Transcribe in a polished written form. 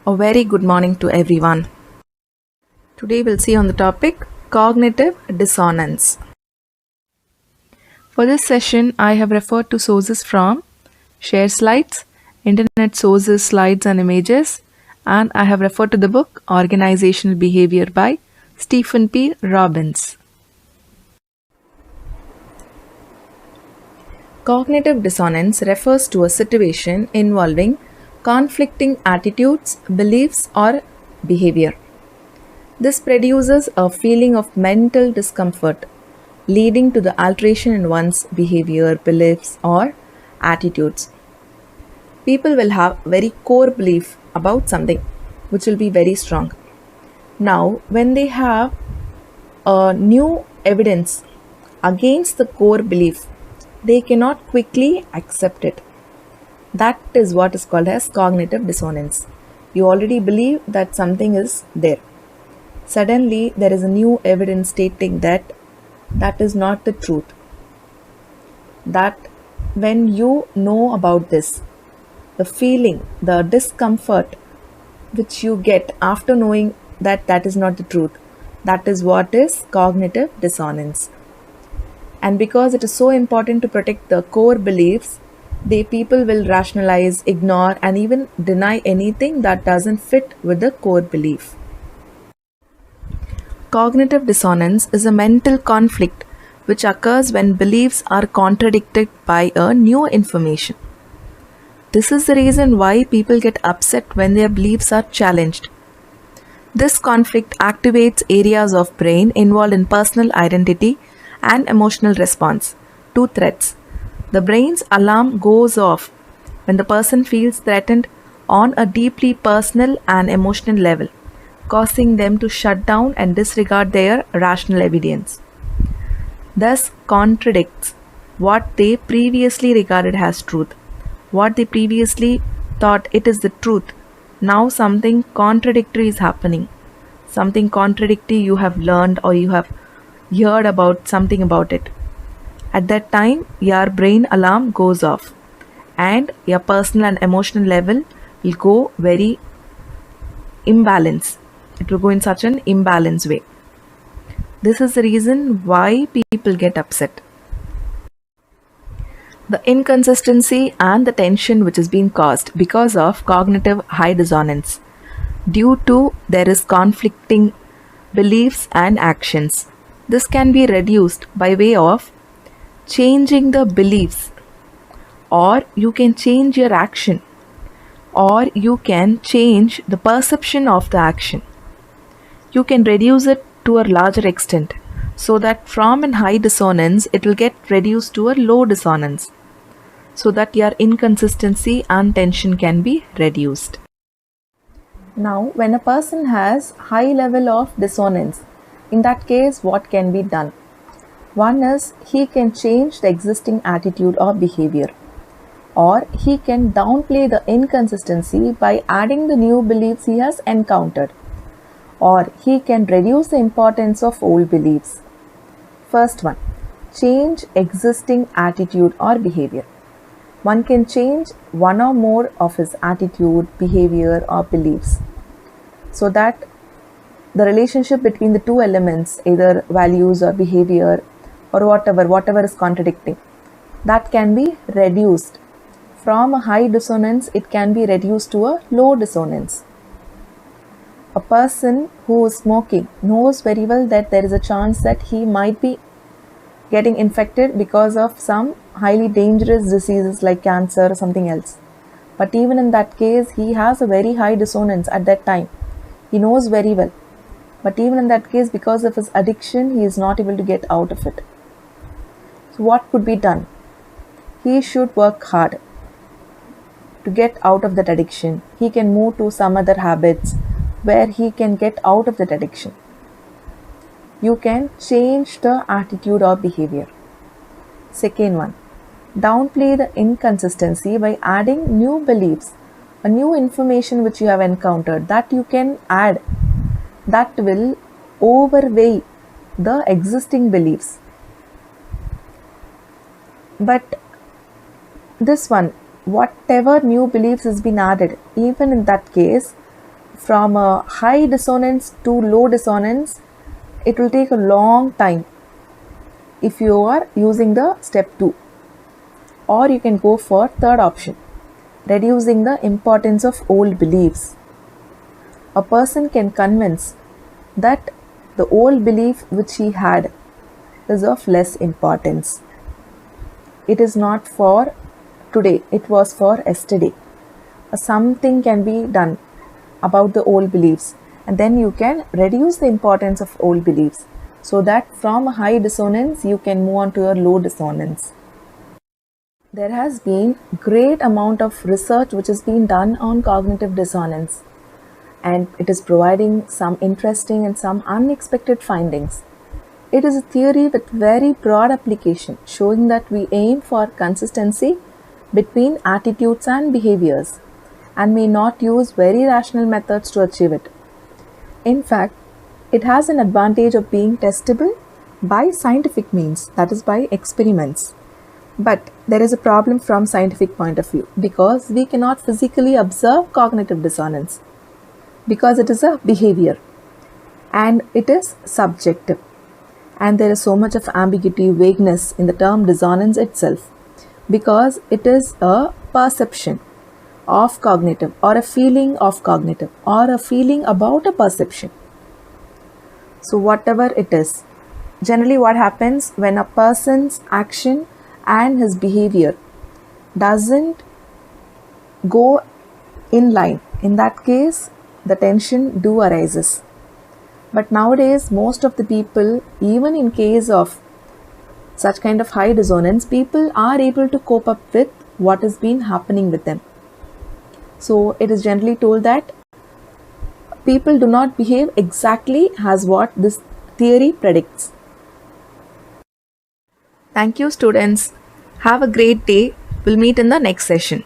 A very good morning to everyone. Today we'll see on the topic cognitive dissonance. For this session, I have referred to sources from Share Slides, Internet Sources, Slides and Images, and I have referred to the book Organizational Behavior by Stephen P. Robbins. Cognitive dissonance refers to a situation involving conflicting attitudes, beliefs, or behavior. This produces a feeling of mental discomfort, leading to the alteration in one's behavior, beliefs, or attitudes. People will have very core belief about something which will be very strong. Now, when they have a new evidence against the core belief, they cannot quickly accept it. That is what is called as cognitive dissonance. You already believe that something is there. Suddenly, there is a new evidence stating that that is not the truth. That when you know about this, the feeling, the discomfort which you get after knowing that that is not the truth, that is what is cognitive dissonance. And because it is so important to protect the core beliefs, the people will rationalize, ignore, and even deny anything that doesn't fit with the core belief. Cognitive dissonance is a mental conflict which occurs when beliefs are contradicted by a new information. This is the reason why people get upset when their beliefs are challenged. This conflict activates areas of brain involved in personal identity and emotional response to threats. The brain's alarm goes off when the person feels threatened on a deeply personal and emotional level, causing them to shut down and disregard their rational evidence. Thus, contradicts what they previously regarded as truth, what they previously thought it is the truth. Now, something contradictory is happening. Something contradictory you have learned or you have heard about something about it. At that time, your brain alarm goes off and your personal and emotional level will go very imbalance. It will go in such an imbalance way. This is the reason why people get upset. The inconsistency and the tension which is being caused because of cognitive high dissonance due to there is conflicting beliefs and actions. This can be reduced by way of changing the beliefs, or you can change your action, or you can change the perception of the action. You can reduce it to a larger extent so that from an high dissonance it will get reduced to a low dissonance so that your inconsistency and tension can be reduced. Now, when a person has high level of dissonance, in that case what can be done? One is he can change the existing attitude or behavior, or he can downplay the inconsistency by adding the new beliefs he has encountered, or he can reduce the importance of old beliefs. First one, change existing attitude or behavior. One can change one or more of his attitude, behavior, or beliefs so that the relationship between the two elements, either values or behavior or whatever is contradicting, that can be reduced. From a high dissonance, it can be reduced to a low dissonance. A person who is smoking knows very well that there is a chance that he might be getting infected because of some highly dangerous diseases like cancer or something else. But even in that case, he has a very high dissonance at that time. He knows very well. But even in that case, because of his addiction, he is not able to get out of it. So what could be done? He should work hard to get out of that addiction. He can move to some other habits where he can get out of that addiction. You can change the attitude or behavior. Second one, downplay the inconsistency by adding new beliefs, a new information which you have encountered that you can add, that will overweigh the existing beliefs. But this one, whatever new beliefs has been added, even in that case, from a high dissonance to low dissonance, it will take a long time if you are using the step 2. Or you can go for third option, reducing the importance of old beliefs. A person can convince that the old belief which he had is of less importance. It is not for today, it was for yesterday. Something can be done about the old beliefs, and then you can reduce the importance of old beliefs so that from a high dissonance you can move on to a low dissonance. There has been great amount of research which has been done on cognitive dissonance, and it is providing some interesting and some unexpected findings. It is a theory with very broad application, showing that we aim for consistency between attitudes and behaviors and may not use very rational methods to achieve it. In fact, it has an advantage of being testable by scientific means, that is by experiments. But there is a problem from scientific point of view because we cannot physically observe cognitive dissonance because it is a behavior and it is subjective, and there is so much of ambiguity, vagueness in the term dissonance itself because it is a perception of cognitive or a feeling of cognitive or a feeling about a perception. So whatever it is, generally what happens when a person's action and his behavior doesn't go in line, in that case the tension do arises. But nowadays most of the people, even in case of such kind of high dissonance, people are able to cope up with what has been happening with them. So it is generally told that people do not behave exactly as what this theory predicts. Thank you, students. Have a great day. We'll meet in the next session.